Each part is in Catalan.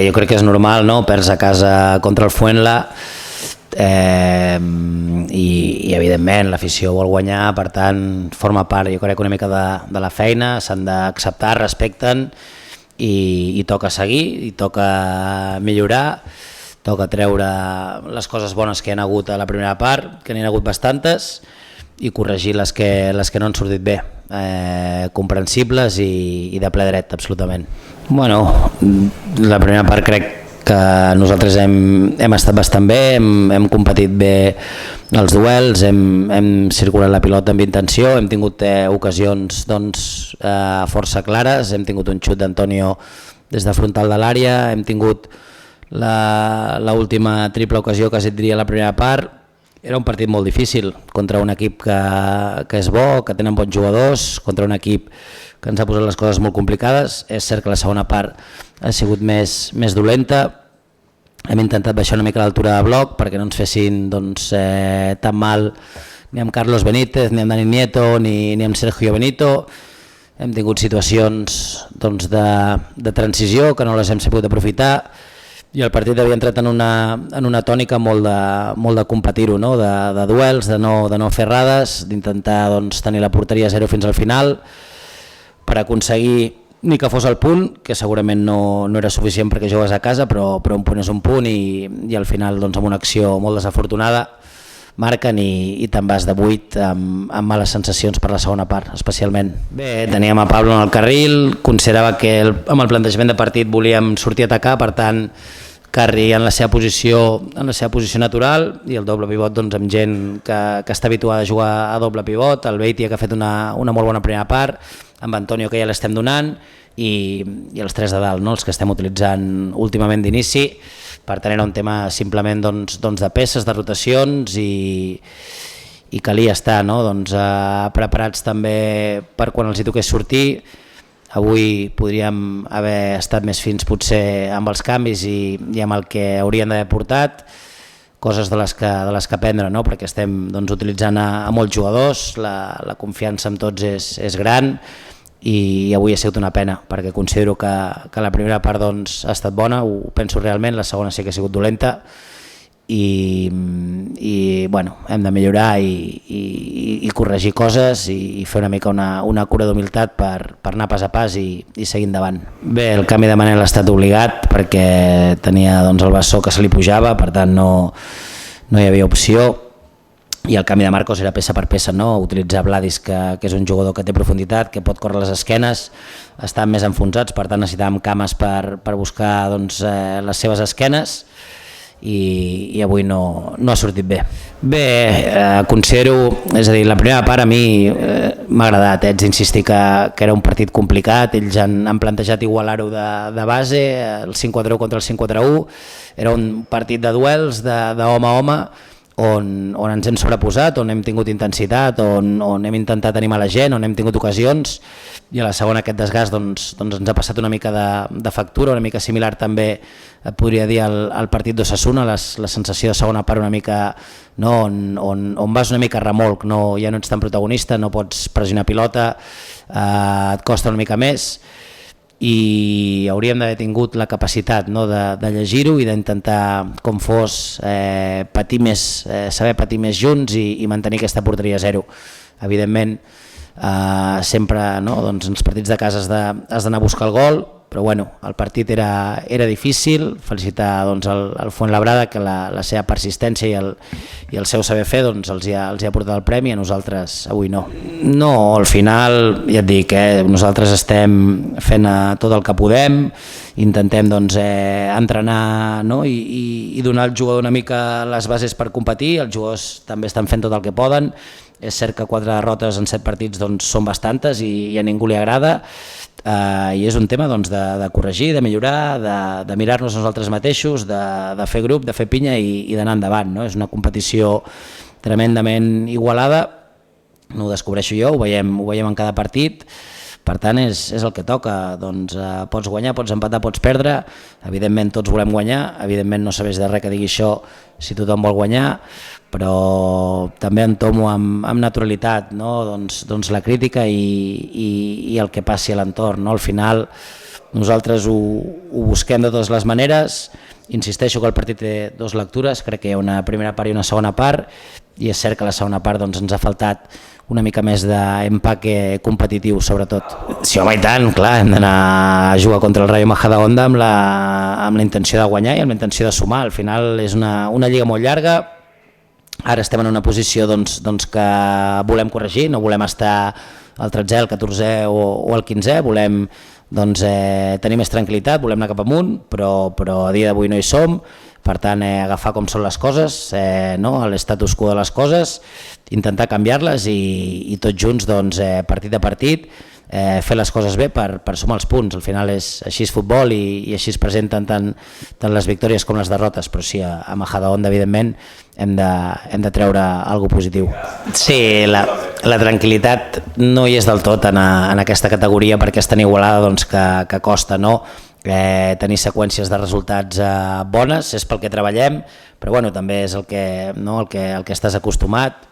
jo crec que és normal, no? Perds a casa contra el Fuenla i evidentment l'afició vol guanyar, per tant forma part, jo crec, una mica de la feina, s'han d'acceptar, respecten i toca seguir, i toca millorar, toca treure les coses bones que hi ha hagut a la primera part, que n'hi ha hagut bastantes, i corregir les que no han sortit bé, comprensibles i de ple dret, absolutament. Bueno, la primera part crec que nosaltres hem estat bastant bé, hem competit bé els duels, hem circulat la pilota amb intenció, hem tingut ocasions força clares, hem tingut un xut d'Antonio des de frontal de l'àrea, hem tingut l'última triple ocasió que es diria la primera part. Era un partit molt difícil contra un equip que és bo, que tenen bons jugadors, contra un equip que ens ha posat les coses molt complicades. És cert que la segona part ha sigut més dolenta. Hem intentat baixar una mica l'altura de bloc perquè no ens fessin tan mal ni amb Carlos Benítez, ni amb Dani Nieto, ni amb Sergio Benito. Hem tingut situacions de transició que no les hem sabut aprofitar, i el partit havia entrat en una tònica molt de competir-ho, no? De duels, de no fer errades, d'intentar tenir la porteria a zero fins al final per aconseguir ni que fos el punt, que segurament no era suficient perquè jugues a casa, però un punt és un punt, i al final amb una acció molt desafortunada marquen i te'n vas de 8 amb males sensacions per la segona part, especialment. Bé, teníem a Pablo en el carril, considerava que amb el plantejament de partit volíem sortir a atacar, per tant Carri en la seva posició natural, i el doble pivot amb gent que està habituada a jugar a doble pivot, el Beitia, que ha fet una molt bona primera part, amb Antonio, que ja l'estem donant, i els tres de dalt, no? Els que estem utilitzant últimament d'inici. Per tant era un tema simplement de peces, de rotacions, i calia estar preparats també per quan els hi toqués sortir. Avui podríem haver estat més fins potser amb els canvis i amb el que haurien d'haver portat, coses de les que aprendre, no? Perquè estem utilitzant a molts jugadors, la confiança amb tots és gran, i avui ha sigut una pena perquè considero que la primera part ha estat bona, ho penso realment, la segona sí que ha sigut dolenta, i bueno, hem de millorar i corregir coses i fer una mica una cura d'humilitat per anar pas a pas i seguir endavant. Bé, el canvi de Manel ha estat obligat perquè tenia el bessó que se li pujava, per tant no hi havia opció, i el canvi de Marcos era peça per peça, no? Utilitzar Vladis, que és un jugador que té profunditat, que pot córrer les esquenes, estan més enfonsats, per tant necessitàvem cames per buscar les seves esquenes, i avui no ha sortit bé. Bé, considero, és a dir, la primera part a mi m'ha agradat, haig d'insistir que era un partit complicat, ells han plantejat igualar-ho de base, el 5-4-1 contra el 5-4-1, era un partit de duels, d'home a home, on ens hem sobreposat, on hem tingut intensitat, on hem intentat animar la gent, on hem tingut ocasions, i a la segona aquest desgast ens ha passat una mica de factura, una mica similar també, podria dir, al partit d'Osasuna, la sensació de segona part una mica, no, on vas una mica a remolc, ja no ets tan protagonista, no pots pressionar pilota, et costa una mica més, i hauríem d'haver tingut la capacitat, no, de llegir-ho i d'intentar, com fos, patir més, saber patir més junts i mantenir aquesta porteria a zero. Evidentment, sempre, no, en els partits de casa has d'anar a buscar el gol, però bueno, el partit era difícil. Felicitar el Fuenlabrada, que la seva persistència i el seu saber fer els hi ha portat el premi, a nosaltres avui no. No, al final, ja et dic, nosaltres estem fent tot el que podem, intentem entrenar, no? I donar al jugador una mica les bases per competir, els jugadors també estan fent tot el que poden. És cert que 4 derrotes en 7 partits són bastantes i a ningú li agrada, i és un tema de corregir, de millorar, de mirar-nos nosaltres mateixos, de fer grup, de fer pinya i d'anar endavant, no? És una competició tremendament igualada, no ho descobreixo jo, ho veiem en cada partit. Per tant, és el que toca, pots guanyar, pots empatar, pots perdre, evidentment tots volem guanyar, evidentment no serveix de res que digui això si tothom vol guanyar, però també entomo amb naturalitat, no? La crítica i el que passi a l'entorn, no? Al final nosaltres ho busquem de totes les maneres. Insisteixo que el partit té dues lectures, crec que hi ha una primera part i una segona part, i és cert que la segona part doncs, ens ha faltat una mica més d'empaque competitiu, sobretot. Sí, home, i tant, clar, hem d'anar a jugar contra el Rayo Majadahonda amb la intenció de guanyar i amb la intenció de sumar. Al final és una lliga molt llarga, ara estem en una posició doncs, que volem corregir, no volem estar al 13è, al 14è o al 15è, volem tenir més tranquil·litat, volem anar cap amunt, però a dia d'avui no hi som. Per tant, agafar com són les coses, l'estatus quo de les coses, intentar canviar-les i tots junts, partit a partit, fer les coses bé per sumar els punts. Al final així és futbol i així es presenten tant les victòries com les derrotes, però sí, a Majadahonda, evidentment, hem de treure alguna cosa positiu. Sí, la tranquil·litat no hi és del tot en aquesta categoria perquè és tan igualada que costa, no? Tenir seqüències de resultats bones, és pel que treballem, però bueno, també és el que estàs acostumat.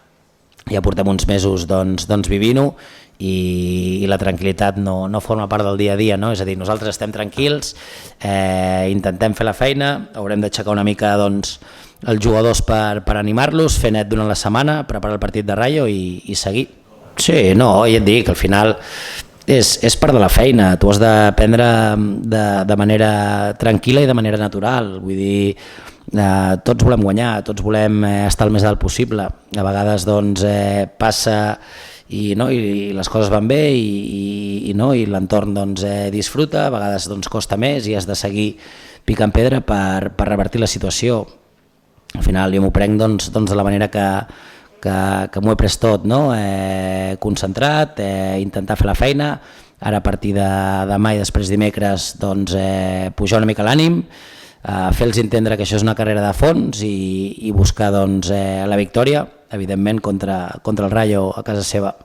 Ja portem uns mesos vivint-ho i la tranquil·litat no forma part del dia a dia, no? És a dir, nosaltres estem tranquils, intentem fer la feina, haurem d'aixecar una mica els jugadors per animar-los, fer net durant la setmana, preparar el partit de Rayo i seguir. Sí, no, ja et dic, al final és part de la feina, tu has de prendre de manera tranquil·la i de manera natural, vull dir, tots volem guanyar, tots volem estar el més alt possible, a vegades passa i les coses van bé i l'entorn disfruta, a vegades costa més i has de seguir picant pedra per revertir la situació. Al final jo m'ho prenc de la manera que m'ho he pres tot, concentrat, intentar fer la feina, ara a partir de demà i després dimecres pujar una mica l'ànim, fer-los entendre que això és una carrera de fons i buscar la victòria, evidentment contra el Rayo a casa seva.